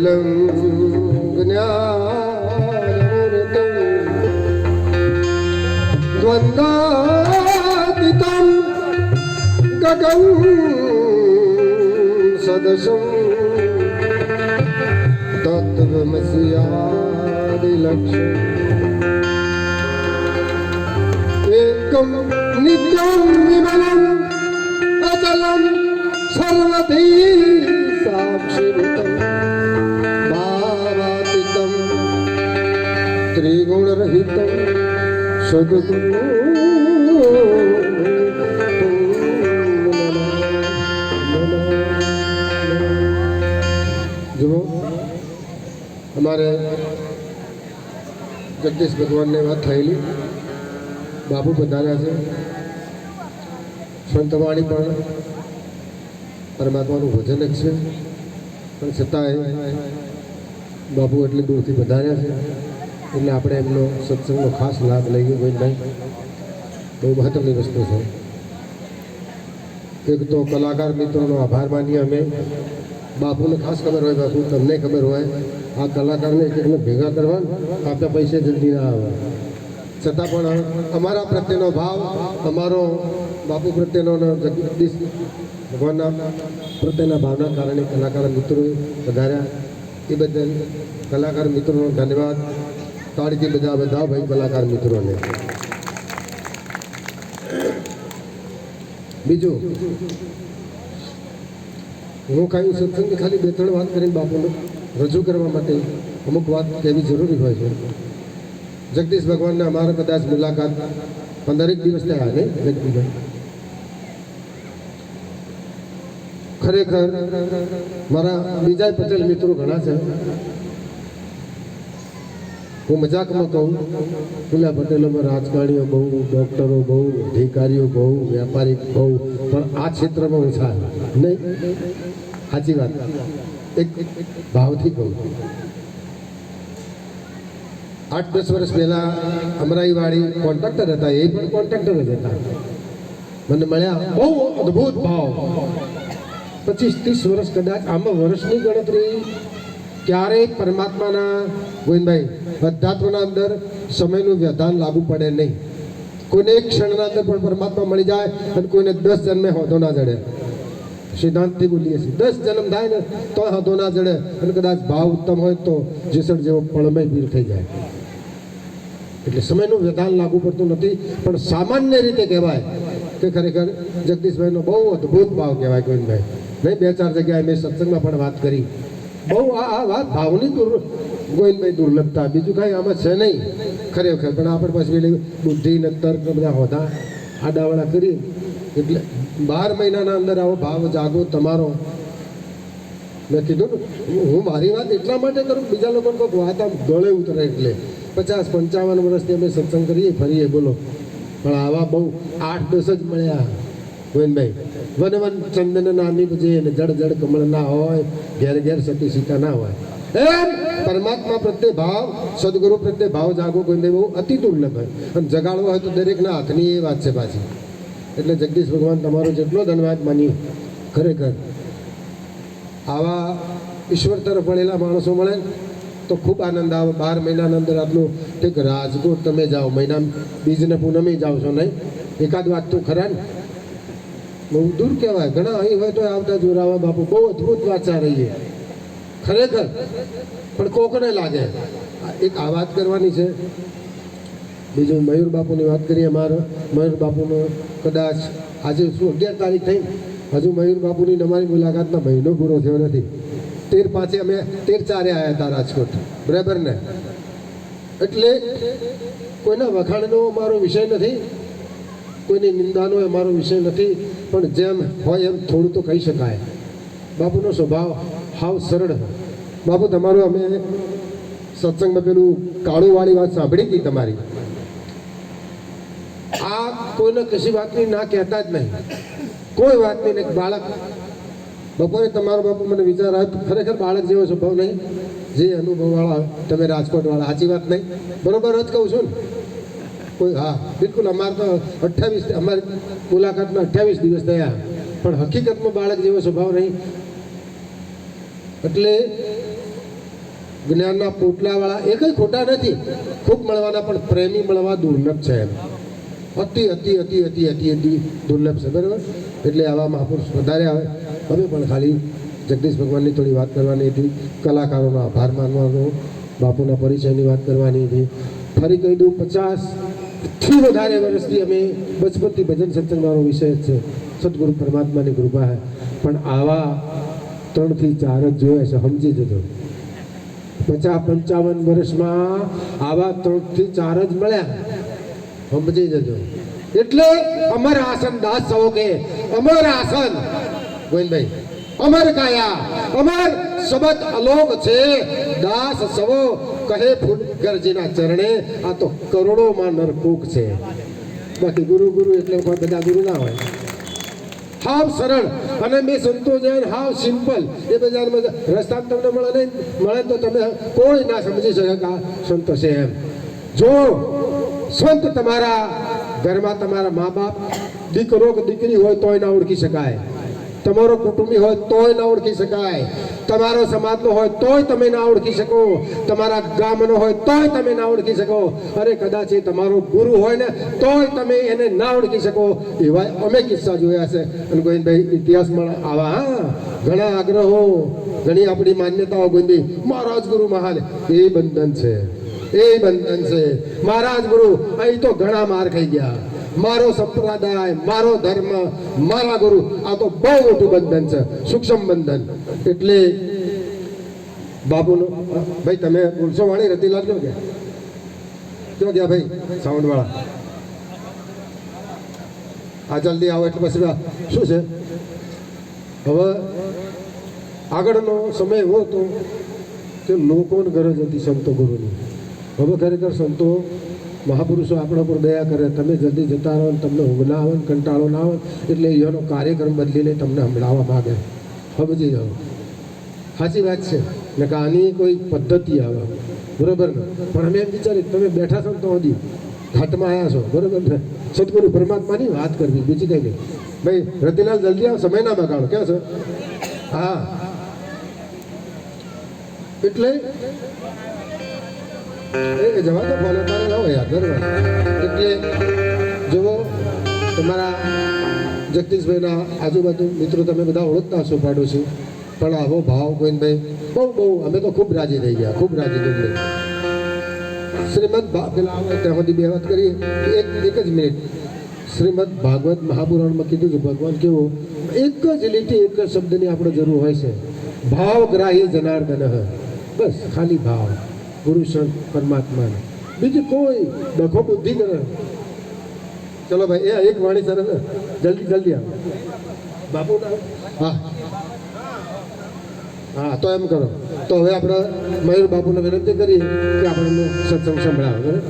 अखिलं ज्ञानमृतं द्वन्द्वातीतं गगन सदृशं तत्त्वमस्यादिलक्ष्यम् एकं नित्यं विमलम् अचलं सर्वधी साक्षिभूतं भावातीतं त्रिगुणरहितं सद्गुरु जो हमारे जगदीश भगवान ने बात थयेली बाबू पधार्या છે સંતવાણી પણ પરમાત્માનું ભજન જ છે પણ છતાંય બાપુ એટલી દૂરથી પધાર્યા છે એટલે આપણે એમનો સત્સંગનો ખાસ લાભ લઈએ કોઈ નહીં બહુ મહત્વની વસ્તુ છે એક તો કલાકાર મિત્રોનો આભાર માનીએ અમે બાપુને ખાસ ખબર હોય બાપુ તમને ખબર હોય આ કલાકારને એક એકને ભેગા કરવા આપણા પૈસે જલ્દી ના આવે છતાં પણ અમારા પ્રત્યેનો ભાવ અમારો બાપુ પ્રત્યેનો જગદીશ ભગવાનના પ્રત્યેના ભાવના કારણે કલાકાર મિત્રોએ વધાર્યા એ બદલ કલાકાર મિત્રોનો ધન્યવાદ તાળીથી બધા ભાઈ કલાકાર મિત્રોને બીજું હું કાંઈ સત્સંગની ખાલી 2-3 વાત કરીને બાપુને રજૂ કરવા માટે અમુક વાત કહેવી જરૂરી હોય છે જગદીશ ભગવાનને અમારા કદાચ મુલાકાત 15 દિવસ થયા ને જગદીશભાઈ ખરેખર મારા બીજા પટેલ મિત્રો ઘણા છે હું મજાકમાં કહું પેલા પટેલોમાં રાજકારણીઓ બહુ ડૉક્ટરો બહુ અધિકારીઓ બહુ વેપારી બહુ પણ આ ક્ષેત્રમાં ઓછા નહીં સાચી વાત એક ભાવથી કહું 8-10 વર્ષ પહેલાં અમરાઈવાળી કોન્ટ્રાક્ટર હતા એ પણ કોન્ટ્રાક્ટર જ હતા મને મળ્યા બહુ અદ્ભુત ભાવ 25-30 વર્ષ કદાચ આમાં વર્ષની ગણતરી ક્યારેય પરમાત્માના ગોવિંદભાઈ અધ્યાત્મના અંદર સમયનું વ્યવધાન લાગુ પડે નહીં કોઈને એક ક્ષણના અંદર પણ પરમાત્મા મળી જાય અને કોઈને 10 જન્મે હોતો ના જડે સિદ્ધાંતથી બોલીએ છીએ 10 જન્મ થાય ને તો હોતો ના જડે અને કદાચ ભાવ ઉત્તમ હોય તો જેસર જેવો પળમય પીર થઈ જાય એટલે સમયનું વ્યવધાન લાગુ પડતું નથી પણ સામાન્ય રીતે કહેવાય કે ખરેખર જગદીશભાઈનો બહુ અદ્ભુત ભાવ કહેવાય ગોવિંદભાઈ નહીં 2-4 જગ્યાએ મેં સત્સંગમાં પણ વાત કરી બહુ આ વાત ભાવની ગોવિંદભાઈ દુર્લભતા બીજું કાંઈ આમાં છે નહીં ખરેખર પણ આપણે પાછી બુદ્ધિ ને તર્ક બધા હોતા આડાવાળા કરી એટલે 12 મહિનાના અંદર આવો ભાવ જાગો તમારો મેં કીધું ને હું મારી વાત એટલા માટે કરું બીજા લોકોને કોઈક વાત આમ ગળે ઉતરે એટલે 50-55 વર્ષથી અમે સત્સંગ કરીએ ફરીએ બોલો પણ આવા બહુ 8-10 જ મળ્યા ગોવિંદભાઈ વન ચંદન નાની પછી એને જડ જડ કમળ ના હોય ઘેર ઘેર સતી સીતા ના હોય એમ પરમાત્મા પ્રત્યે ભાવ સદગુરુ પ્રત્યે ભાવ જાગો ગોવિંદભાઈ બહુ અતિ દુર્લભ હોય અને જગાડવો હોય તો દરેકના હાથની એ વાત છે પાછી એટલે જગદીશ ભગવાન તમારો જેટલો ધન્યવાદ માનીએ ખરેખર આવા ઈશ્વર તરફ વળેલા માણસો મળે તો ખૂબ આનંદ આવે 12 મહિનાના અંદર આટલું ઠીક રાજકોટ તમે જાઓ મહિના બીજને પૂનમે જાઓ છો નહીં એકાદ વાત તો ખરા ને બહુ દૂર કહેવાય ઘણા અહીં હોય તો આવતા જોરાવા બાપુ બહુ અદ્ભુત વાંચા રહીએ ખરેખર પણ કોકને લાગે એક આ વાત કરવાની છે બીજું મયુર બાપુની વાત કરીએ અમારા મયુર બાપુનો કદાચ આજે શું 11 તારીખ થઈ હજુ મયુર બાપુની અમારી મુલાકાતનો મહિનો પૂરો થયો નથી 13/5 અમે 13/4 આવ્યા હતા રાજકોટ બરાબર ને એટલે કોઈના વખાણનો અમારો વિષય નથી કોઈની નિંદાનો અમારો વિષય નથી પણ જેમ હોય એમ થોડું તો કહી શકાય બાપુનો સ્વભાવ હાવ સરળ બાપુ તમારું અમે સત્સંગમાં પેલું કાળુવાળી વાત સાંભળી હતી તમારી આ કોઈને કશી વાતની ના કહેતા જ નહીં કોઈ વાત નહીં ને બાળક બપોરે તમારો બાપુ મને વિચાર આવ્યો ખરેખર બાળક જેવો સ્વભાવ નહીં જે અનુભવવાળા તમે રાજકોટવાળા સાચી વાત નહીં બરોબર જ કહું છું ને કોઈ હા બિલકુલ અમારે તો 28 અમારી મુલાકાતમાં 28 દિવસ થયા પણ હકીકતમાં બાળક જેવો સ્વભાવ નહીં એટલે જ્ઞાનના પોટલાવાળા એ કંઈ ખોટા નથી, ખૂબ મળવાના, પણ પ્રેમી મળવા દુર્લભ છે એમ, અતિ અતિ અતિ અતિ અતિ અતિ દુર્લભ છે, બરાબર. એટલે આવા મહાપુરુષ વધારે આવે. અમે પણ ખાલી જગદીશ ભગવાનની થોડી વાત કરવાની હતી, કલાકારોનો આભાર માનવાનો, બાપુના પરિચયની વાત કરવાની હતી. ફરી કહી દઉં, 50થી વધારે વર્ષથી અમે બચપનથી ભજન સત્સંગનો વિષય જ છે, સદગુરુ પરમાત્માની કૃપા છે. પણ આવા 3 થી 4 જ જોયા છે, સમજી જજો. 50-55 વર્ષમાં આવા 3 થી 4 જ મળ્યા, સમજી જજો. એટલે અમર આસન દાસ સવો કે અમર આસન ગોવિંદભાઈ, અમર કાયા અમર શબ્દ અલોક છે, દાસ સવો કહે ફૂલગરજીના ચરણે. આ તો કરોડોમાં નરકૂક છે. બાકી ગુરુ ગુરુ એટલે કોઈ બધા ગુરુ ના હોય. હાવ સરળ અને મેં સંતો જૈન હાવ સિમ્પલ. એ બજારમાં રસ્તા તમને મળે તો તમે કોઈ ના સમજી શકે કે આ સંત છે એમ. જો સંત તમારા ઘરમાં તમારા મા બાપ, દીકરો કે દીકરી હોય તોય ના ઓળખી શકાય, તમારો કુટુંબી હોય તોય ના ઓળખી શકાય, તમારો સમાજનો હોય તોય તમે ના ઓળખી શકો, તમારા ગામનો હોય તોય તમે ના ઓળખી શકો. અરે કદાચ એ તમારો ગુરુ હોય ને તોય તમે એને ના ઓળખી શકો. એવા અમે કિસ્સા જોયા છે. અને ગોવિંદભાઈ ઇતિહાસમાં આવા ઘણા આગ્રહો, ઘણી આપણી માન્યતાઓ, ગોવિંદભાઈ મહારાજ ગુરુ મહાન, એ બંધન છે, એ બંધન છે. મહારાજ ગુરુ અહીં તો ઘણા માર ખાઈ ગયા. મારો સંપ્રદાય, મારો ધર્મ, મારા ગુરુ, આ તો બહુ મોટું બંધન છે, સૂક્ષ્મ બંધન. એટલે બાપુનું ભાઈ તમે બોલશો વાણી રતિલાલ ક્યાં ગયા ભાઈ સાઉન્ડ વાળા? આ જલ્દી આવો એટલે પછી શું છે. હવે આગળનો સમય એવો હતો કે લોકોને ગરજ હતી સંતો ગુરુની. હવે ખરેખર સંતો મહાપુરુષો આપણા પર દયા કરે. તમે જલ્દી જતા રહો, તમને ઊંઘ ના આવે, કંટાળો ના આવે, એટલે એનો કાર્યક્રમ બદલીને તમને સંભળાવવા માગે. સમજી જાઓ, સાચી વાત છે ને કે આની કોઈ પદ્ધતિ આવે, બરોબર ને? પણ અમે એમ વિચારી તમે બેઠા છો ને તો હજી ઘાટમાં આવ્યા છો, બરોબર ને? સદગુરુ પરમાત્માની વાત કરવી, બીજી કંઈ નહીં. ભાઈ રતિલાલ જલ્દી આવો, સમય ના બગાડો. ક્યાં છો? હા, એટલે એ જવા તો ફોન તારે ના હોય યાર. એટલે જુઓ, તમારા જગદીશભાઈના આજુબાજુ મિત્રો તમે બધા ઓળખતા હશો, પાડોશી. પણ આવો ભાવ ગોવિંદભાઈ બહુ બહુ અમે તો ખૂબ રાજી થઈ ગયા, ખૂબ રાજી થઈ ગયા. શ્રીમદ પેલા આવે ત્યાં સુધી બે વાત કરીએ, એક જ મિનિટ. શ્રીમદ ભાગવત મહાપુરાણમાં કીધું છે ભગવાન કેવું, એક જ લીટી એક જ શબ્દની આપણે જરૂર હોય છે, ભાવગ્રાહી જનાર્દન. બસ ખાલી ભાવ, ગુરુ સંત પરમાત્માને, બીજું કોઈ ડખો બુદ્ધિ કરે. ચલો ભાઈ, એ એક વાણી સરસ, જલ્દી જલ્દી આવો બાપુ. હા હા, તો એમ કરો. તો હવે આપણે મયુર બાપુને વિનંતી કરીએ કે આપણને સત્સંગ સંભળાવે. બરાબર.